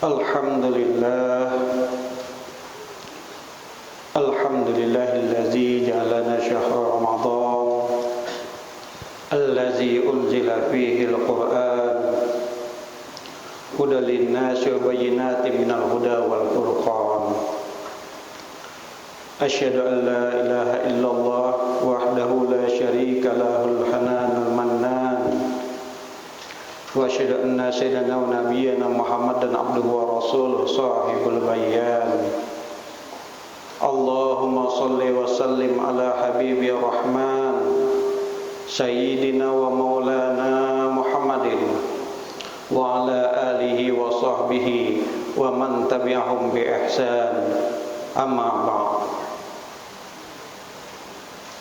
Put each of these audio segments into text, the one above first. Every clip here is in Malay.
Alhamdulillah Alhamdulillahillazi ja'alana syahra Ramadan allazi unzila fihi al-Qur'an hudan lin-nasi wa bayyinatin minal huda wal furqan. Asyhadu an la ilaha illallah wahdahu la syarika lahul hananul mannan wa asyhadu anna sayyidana wa nabiyyana Muhammadan abduhu wa rasuluhu sahibul bayan. Allahumma salli wa sallim ala habibi rahman sayyidina wa maulana Muhammadin wa ala alihi wa sahbihi wa man tabi'ahum bi ihsan. Amma ba'd.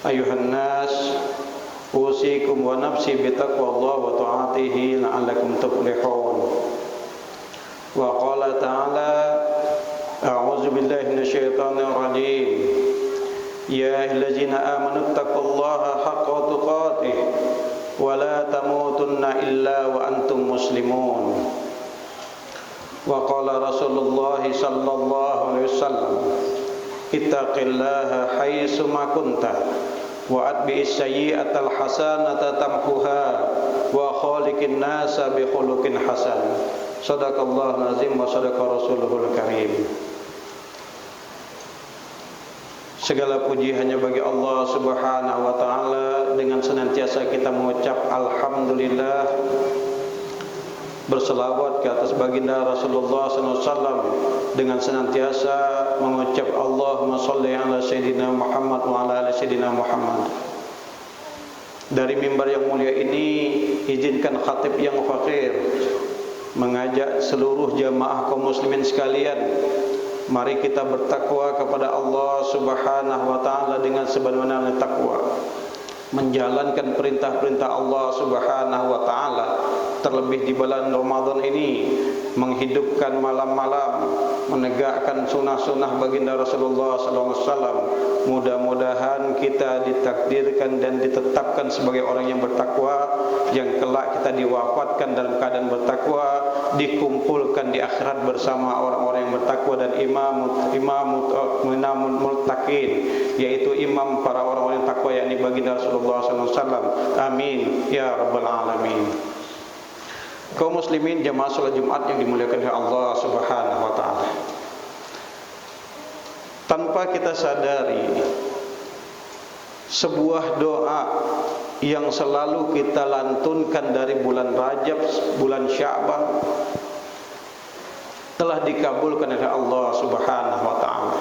Ayuhan nas, usikum wa nafsi bi taqwallah wa ta'atihi la'allakum tuflihun. Wa qala ta'ala a'udzu billahi minasyaitonir rajim. Ya ayyuhallazina amanu taqullaha haqqa tuqatih wa la tamutunna illa wa antum muslimun. Wa qala Rasulullah sallallahu alaihi wasallam ittaqillaha haitsu ma kunta wa atbi'is sayyi'atal hasanata tamhuha wa khaliqin nasa bi khuluqin hasan. Shadaqallahul azim wa shadaqa rasuluhul karim. Segala puji hanya bagi Allah Subhanahu wa taala. Dengan senantiasa kita mengucap alhamdulillah, berselawat ke atas baginda Rasulullah SAW, dengan senantiasa mengucap Allahumma sholli ala sayyidina Muhammad wa ala ali sayyidina Muhammad. Dari mimbar yang mulia ini, izinkan khatib yang fakir mengajak seluruh jamaah kaum muslimin sekalian, mari kita bertakwa kepada Allah Subhanahu wa taala dengan sebenar-benarnya takwa, menjalankan perintah-perintah Allah Subhanahu wa taala, terlebih di bulan Ramadan ini, menghidupkan malam-malam, menegakkan sunnah-sunnah baginda Rasulullah SAW. Mudah-mudahan kita ditakdirkan dan ditetapkan sebagai orang yang bertakwa, yang kelak kita diwafatkan dalam keadaan bertakwa, dikumpulkan di akhirat bersama orang-orang yang bertakwa dan imamul muttaqin, yaitu imam para orang-orang yang takwa, yakni baginda Rasulullah SAW. Amin ya rabbal alamin. Kaum muslimin jamaah salat Jumat yang dimuliakan oleh Allah Subhanahu wa taala. Tanpa kita sadari, sebuah doa yang selalu kita lantunkan dari bulan Rajab, bulan Sya'ban, telah dikabulkan oleh Allah Subhanahu wa taala.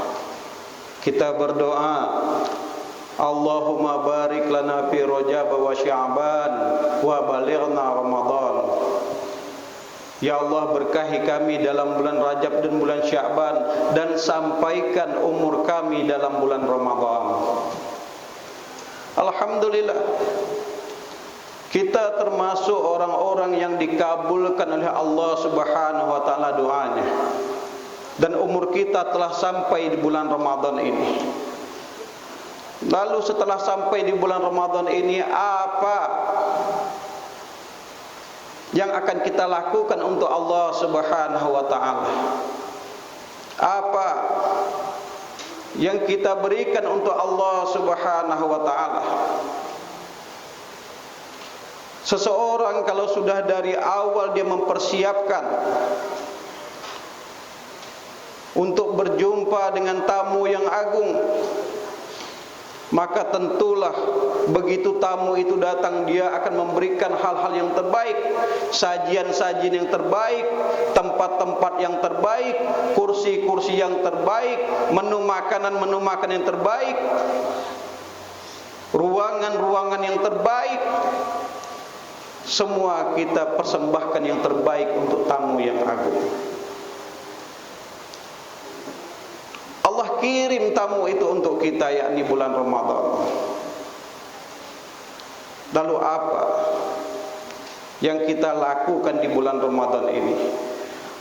Kita berdoa, Allahumma barik lana fi Rajab wa Sya'ban wa balighna Ramadan. Ya Allah, berkahi kami dalam bulan Rajab dan bulan Sya'ban, dan sampaikan umur kami dalam bulan Ramadan. Alhamdulillah, kita termasuk orang-orang yang dikabulkan oleh Allah Subhanahu wa taala doanya, dan umur kita telah sampai di bulan Ramadan ini. Lalu setelah sampai di bulan Ramadan ini, apa yang akan kita lakukan untuk Allah Subhanahu wa taala? Apa yang kita berikan untuk Allah Subhanahu wa taala? Seseorang kalau sudah dari awal dia mempersiapkan untuk berjumpa dengan tamu yang agung, maka tentulah begitu tamu itu datang, dia akan memberikan hal-hal yang terbaik, sajian-sajian yang terbaik, tempat-tempat yang terbaik, kursi-kursi yang terbaik, menu makanan yang terbaik, ruangan-ruangan yang terbaik. Semua kita persembahkan yang terbaik untuk tamu yang agung. Allah kirim tamu itu untuk kita, yakni bulan Ramadan. Lalu apa yang kita lakukan di bulan Ramadan ini?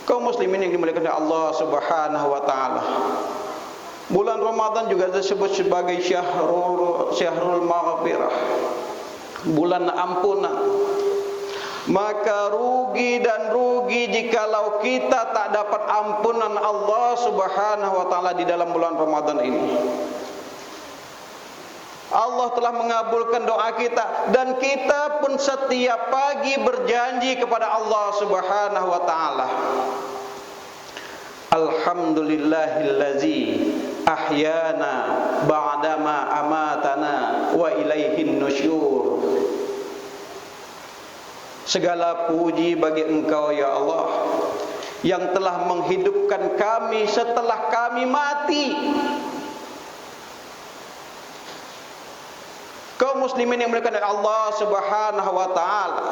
Kaum muslimin yang dimuliakan oleh Allah Subhanahu wa taala, bulan Ramadan juga disebut sebagai syahrul maghfirah, bulan ampunan, maka rugi dan rugi jikalau kita tak dapat ampunan Allah Subhanahu wa taala di dalam bulan Ramadan ini. Allah telah mengabulkan doa kita dan kita pun setiap pagi berjanji kepada Allah Subhanahu wa taala. Alhamdulillahillazi ahyana ba'dama amatana wa ilaihin nusyur. Segala puji bagi Engkau ya Allah yang telah menghidupkan kami setelah kami mati. Kaum muslimin yang dimuliakan oleh Allah Subhanahu wa taala,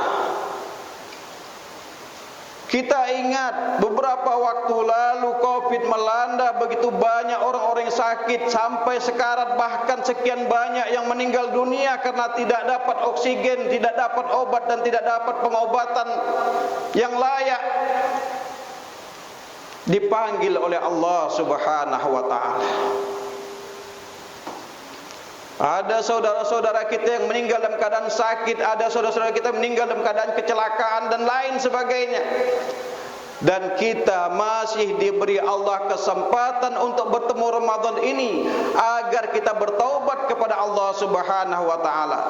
kita ingat beberapa waktu lalu Covid melanda, begitu banyak orang-orang yang sakit sampai sekarat, bahkan sekian banyak yang meninggal dunia karena tidak dapat oksigen, tidak dapat obat dan tidak dapat pengobatan yang layak. Dipanggil oleh Allah Subhanahu wa taala. Ada saudara-saudara kita yang meninggal dalam keadaan sakit, ada saudara-saudara kita meninggal dalam keadaan kecelakaan dan lain sebagainya. Dan kita masih diberi Allah kesempatan untuk bertemu Ramadan ini agar kita bertaubat kepada Allah Subhanahu wa taala.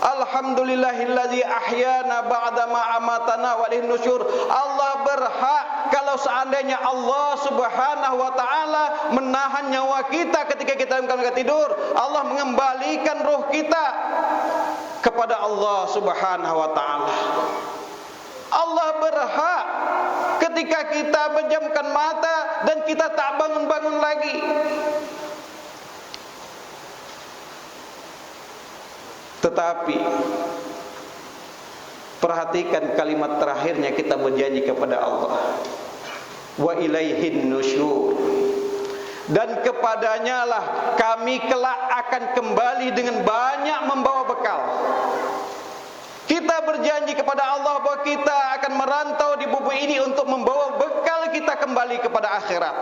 Alhamdulillahillazi ahyana ba'da ma amatana wa ilaihin nusyur. Allah berhak kalau seandainya Allah Subhanahu wa taala menahan nyawa kita ketika kita dalam keadaan tidur, Allah mengembalikan ruh kita kepada Allah Subhanahu wa taala. Allah berhak ketika kita menjamkan mata dan kita tak bangun-bangun lagi. Tetapi perhatikan kalimat terakhirnya, kita berjanji kepada Allah, wa ilaihin nusyur, dan kepadanya lah kami kelak akan kembali dengan banyak membawa bekal. Kita berjanji kepada Allah bahwa kita akan merantau di bumi ini untuk membawa bekal kita kembali kepada akhirat.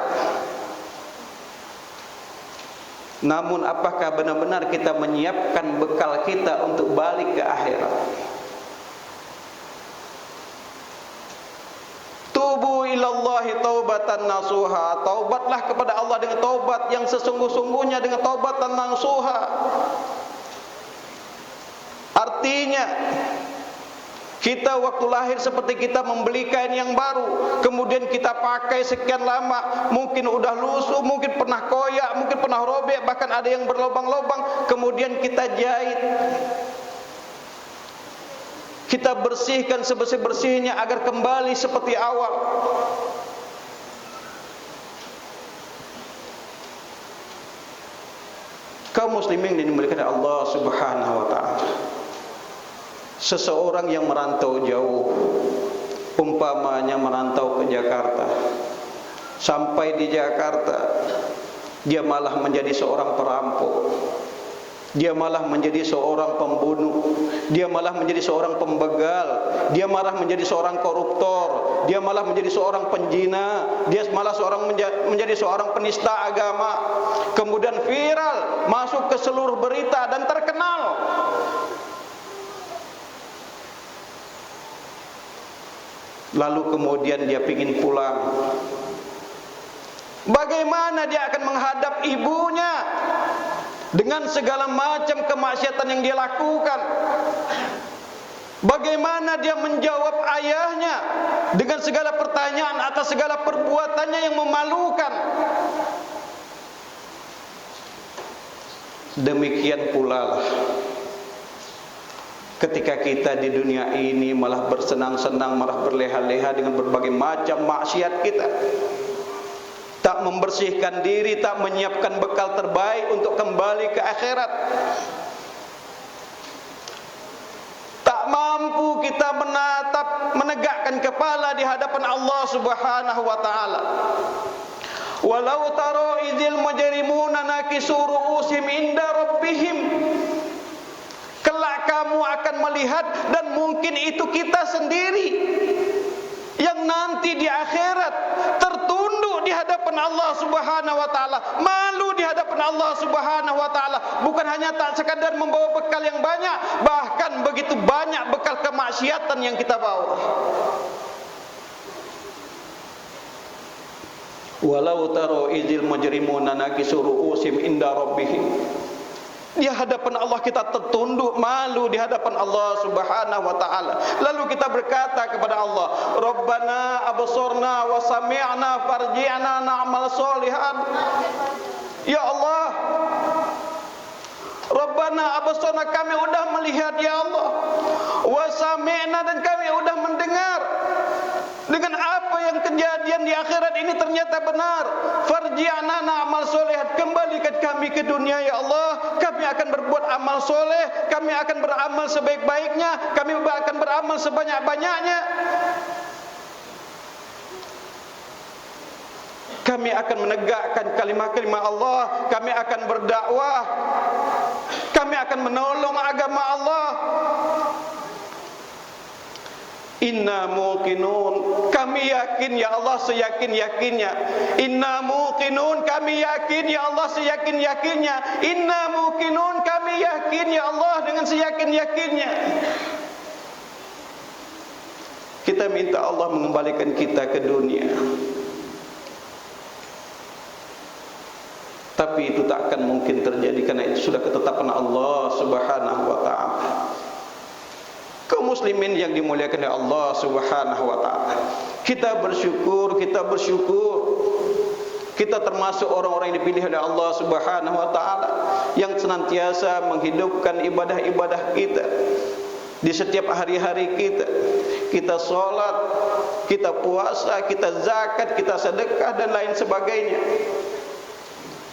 Namun apakah benar-benar kita menyiapkan bekal kita untuk balik ke akhirat? Tubu ilallahi taubatan nasuha. Taubatlah kepada Allah dengan taubat yang sesungguh-sungguhnya, dengan taubatan nasuha. Artinya kita waktu lahir seperti kita membeli kain yang baru, kemudian kita pakai sekian lama, mungkin udah lusuh, mungkin pernah koyak, mungkin pernah robek, bahkan ada yang berlubang-lubang, kemudian kita jahit, kita bersihkan sebersih-bersihnya agar kembali seperti awal. Kaum muslimin yang dimuliakan Allah Subhanahu wa taala, seseorang yang merantau jauh, umpamanya merantau ke Jakarta, sampai di Jakarta dia malah menjadi seorang perampok, dia malah menjadi seorang pembunuh, dia malah menjadi seorang pembegal, dia malah menjadi seorang koruptor, dia malah menjadi seorang penjina, dia malah menjadi seorang penista agama, kemudian viral, masuk ke seluruh berita dan terkenal. Lalu kemudian dia ingin pulang. Bagaimana dia akan menghadap ibunya dengan segala macam kemaksiatan yang dia lakukan? Bagaimana dia menjawab ayahnya dengan segala pertanyaan atas segala perbuatannya yang memalukan? Demikian pula lah ketika kita di dunia ini malah bersenang-senang, malah berleha-leha dengan berbagai macam maksiat kita, tak membersihkan diri, tak menyiapkan bekal terbaik untuk kembali ke akhirat, tak mampu kita menegakkan kepala di hadapan Allah Subhanahu wa taala. Walau tara idzil mujrimuna nakisu ru'usihim inda rabbihim. Kelak kamu akan melihat, dan mungkin itu kita sendiri yang nanti di akhirat tertunduk di hadapan hadapan Allah Subhanahu wa taala, malu di hadapan Allah Subhanahu wa taala. Bukan hanya tak sekadar membawa bekal yang banyak, bahkan begitu banyak bekal kemaksiatan yang kita bawa. Walau taro izil mujrimuna nakisu ru'usim inda rabbihim. Di hadapan Allah kita tertunduk malu di hadapan Allah Subhanahu wa taala. Lalu kita berkata kepada Allah, Rabbana absorna wa sami'na farji'na na'mal sholihan. Ya Allah, Rabbana absorna, kami sudah melihat ya Allah, wa sami'na, dan kami sudah mendengar dengan apa yang kejadian di akhirat ini ternyata benar. Farji'na na'mal sholihan, kembalikan kami ke dunia ya Allah. Kami akan berbuat amal soleh, kami akan beramal sebaik-baiknya, kami akan beramal sebanyak-banyaknya. Kami akan menegakkan kalimat-kalimat Allah, kami akan berdakwah, kami akan menolong agama Allah. Inna muqinun, kami yakin ya Allah seyakin-yakinnya. Inna muqinun, kami yakin ya Allah seyakin-yakinnya. Inna muqinun, kami yakin ya Allah dengan seyakin-yakinnya. Kita minta Allah mengembalikan kita ke dunia, tapi itu tak akan mungkin terjadi karena itu sudah ketetapan Allah Subhanahu wa taala. Kaum muslimin yang dimuliakan oleh Allah Subhanahu wa taala, kita bersyukur, kita termasuk orang-orang yang dipilih oleh Allah Subhanahu wa taala yang senantiasa menghidupkan ibadah-ibadah kita di setiap hari-hari kita. Kita salat, kita puasa, kita zakat, kita sedekah dan lain sebagainya.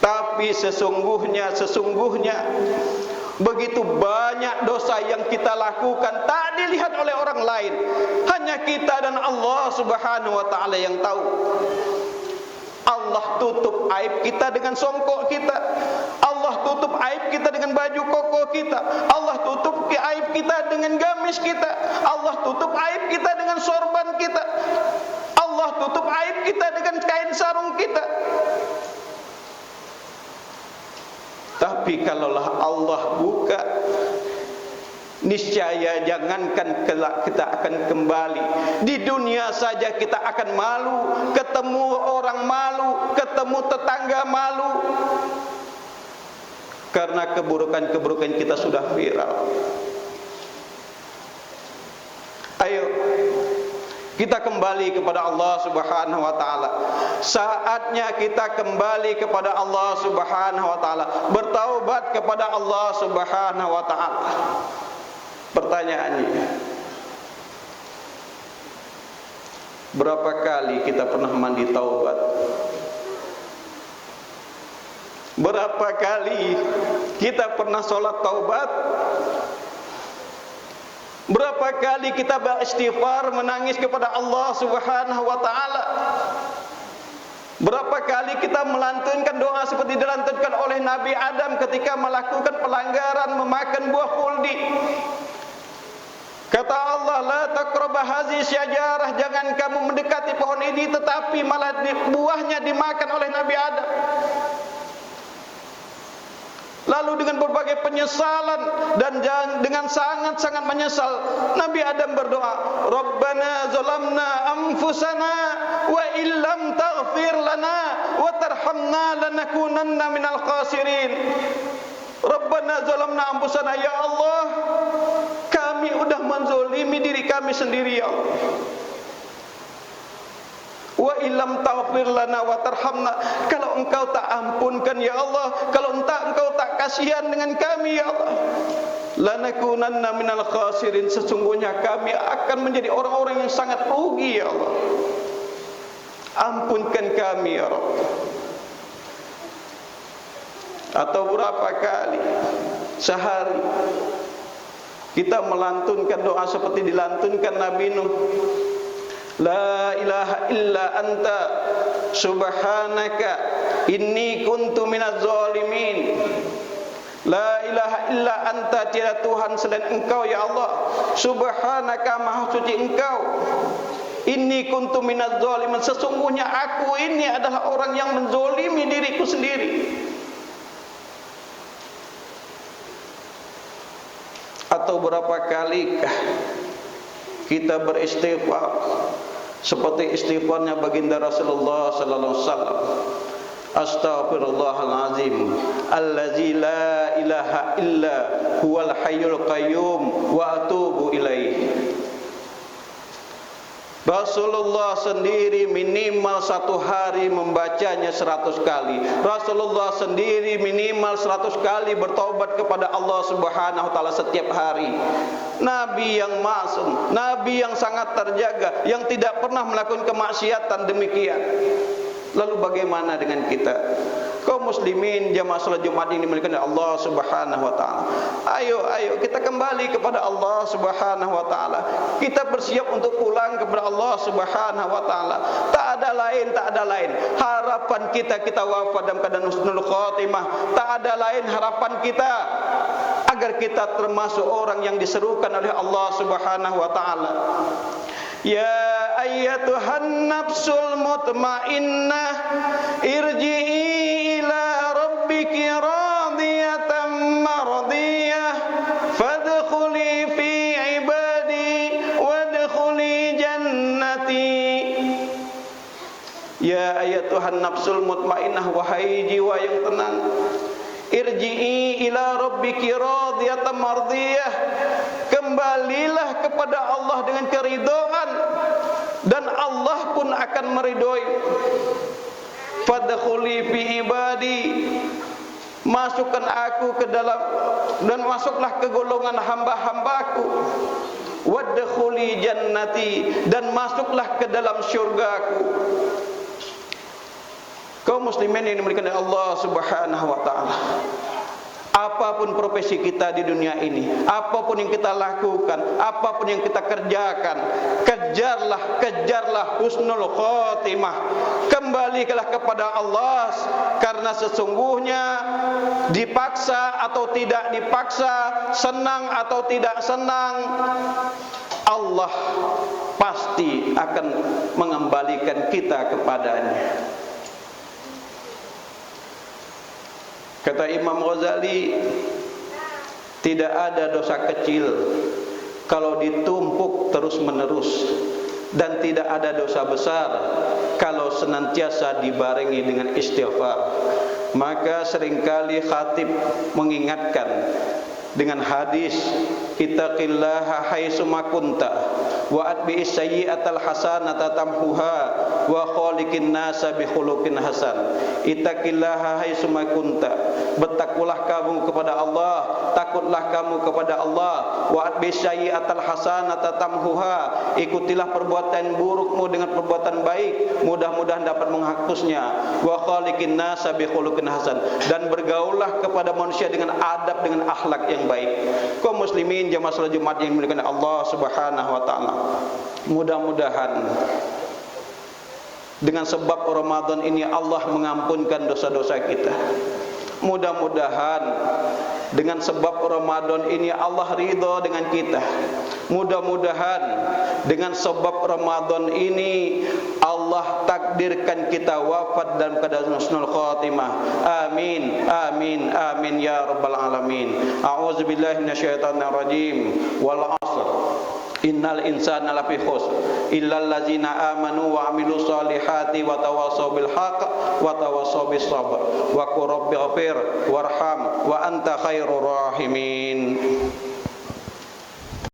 Tapi sesungguhnya begitu banyak dosa yang kita lakukan tak dilihat oleh orang lain, hanya kita dan Allah Subhanahu wa taala yang tahu. Allah tutup aib kita dengan songkok kita, Allah tutup aib kita dengan baju koko kita, Allah tutup aib kita dengan gamis kita, Allah tutup aib kita dengan sorban kita, Allah tutup aib kita dengan kain sarung kita. Tapi kalaulah Allah buka, niscaya jangankan kelak kita akan kembali. Di dunia saja kita akan malu, ketemu orang malu, ketemu tetangga malu, karena keburukan-keburukan kita sudah viral. Ayo kita kembali kepada Allah Subhanahu wa taala. Saatnya kita kembali kepada Allah Subhanahu wa taala, bertaubat kepada Allah Subhanahu wa taala. Pertanyaannya, berapa kali kita pernah mandi taubat? Berapa kali kita pernah sholat taubat? Berapa kali kita beristighfar, menangis kepada Allah Subhanahu wa taala? Berapa kali kita melantunkan doa seperti dilantunkan oleh Nabi Adam ketika melakukan pelanggaran memakan buah khuldi? Kata Allah, la taqrabah hazihi syajarah, jangan kamu mendekati pohon ini, tetapi malah buahnya dimakan oleh Nabi Adam. Lalu dengan berbagai penyesalan dan dengan sangat-sangat menyesal, Nabi Adam berdoa, Rabbana zalamna anfusana wa illam taghfir lana wa tarhamna lanakunanna minal khasirin. Rabbana zalamna anfusana, ya Allah, kami sudah menzalimi diri kami sendiri ya Allah. Wa illam taghfir lana wa tarhamna, kalau engkau tak ampunkan ya Allah, kalau engkau tak kasihan dengan kami ya Allah, lanakunanna minal khasirin, sesungguhnya kami akan menjadi orang-orang yang sangat rugi ya Allah. Ampunkan kami ya Rabb. Atau berapa kali sehari kita melantunkan doa seperti dilantunkan Nabi Nuh, la ilaha illa anta subhanaka inni kuntu minaz zalimin. La ilaha illa anta, tiada Tuhan selain engkau ya Allah, subhanaka, maha suci engkau, Inni kuntu minadz zalimin, sesungguhnya aku ini adalah orang yang menzolimi diriku sendiri. Atau berapa kalikah kita beristighfar seperti istighfarnya baginda Rasulullah sallallahu alaihi wasallam? Astaghfirullahalazim allazi la ilaha illa huwal hayyul qayyum wa atubu ilaih. Rasulullah sendiri minimal satu hari membacanya 100 kali. Rasulullah sendiri minimal 100 kali bertaubat kepada Allah Subhanahu wa taala setiap hari. Nabi yang maksum, nabi yang sangat terjaga, yang tidak pernah melakukan kemaksiatan demikian. Lalu bagaimana dengan kita? Kaum muslimin jamaah salat Jumat ini dimuliakan oleh Allah Subhanahu wa taala. Ayo kita kembali kepada Allah Subhanahu wa taala. Kita bersiap untuk pulang kepada Allah Subhanahu wa taala. Tak ada lain. Harapan kita wafat dalam keadaan husnul khatimah. Tak ada lain harapan kita agar kita termasuk orang yang diserukan oleh Allah Subhanahu wa taala. Ya ayyatuhan nafsul mutmainnah irji'i ila rabbiki radiyatan mardiyah fadkhuli fi ibadi wadkhuli jannati. Ya ayyatuhan nafsul mutmainnah, wahai jiwa yang tenang, irji'i ila rabbiki radiyatan mardiyah, kembalilah kepada Allah dengan keridhaan dan Allah pun akan meridhoi. Fadkhuli fi ibadi, masukkan aku ke dalam dan masuklah ke golongan hamba-hambaku. Wadkhuli jannati, dan masuklah ke dalam syurgaku. Kaum muslimin yang dimuliakan oleh Allah Subhanahu wa taala. Apapun profesi kita di dunia ini, apapun yang kita lakukan, apapun yang kita kerjakan, kejarlah husnul khotimah. Kembalilah kepada Allah, karena sesungguhnya dipaksa atau tidak dipaksa, senang atau tidak senang, Allah pasti akan mengembalikan kita kepadanya. Kata Imam Ghazali, tidak ada dosa kecil kalau ditumpuk terus menerus, dan tidak ada dosa besar kalau senantiasa dibarengi dengan istighfar. Maka seringkali khatib mengingatkan dengan hadis, ittaqillaha haitsuma kunta wa atbi'is sayyi'atal hasanata tamhuha wa khaliqin nasa bi khuluqin hasan. Ittaqillaha haitsuma kunta, bertakwalah kamu kepada Allah, takutlah kamu kepada Allah. Wa atbi'is sayyi'atal hasanata tamhuha, ikutilah perbuatan burukmu dengan perbuatan baik, mudah-mudahan dapat menghapusnya. Wa khaliqin nasa bi khuluqin hasan, dan bergaullah kepada manusia dengan adab, dengan akhlak yang baik. Kaum muslimin jamaah salat Jumat yang dimuliakan Allah Subhanahu wa taala, mudah-mudahan dengan sebab Ramadan ini Allah mengampunkan dosa-dosa kita. Mudah-mudahan dengan sebab Ramadan ini Allah ridha dengan kita. Mudah-mudahan dengan sebab Ramadan ini Allah takdirkan kita wafat dalam keadaan husnul khatimah. Amin, amin, amin ya rabbal alamin. A'udzubillahi minasyaitonir rajim. Wal 'ashr. Innal insana lafi khusr illal ladzina amanu wa amilus solihati wa tawassaw bil haqq wa tawassaw bis sabr wa qur rabbighfir warham wa anta khairur rahimin.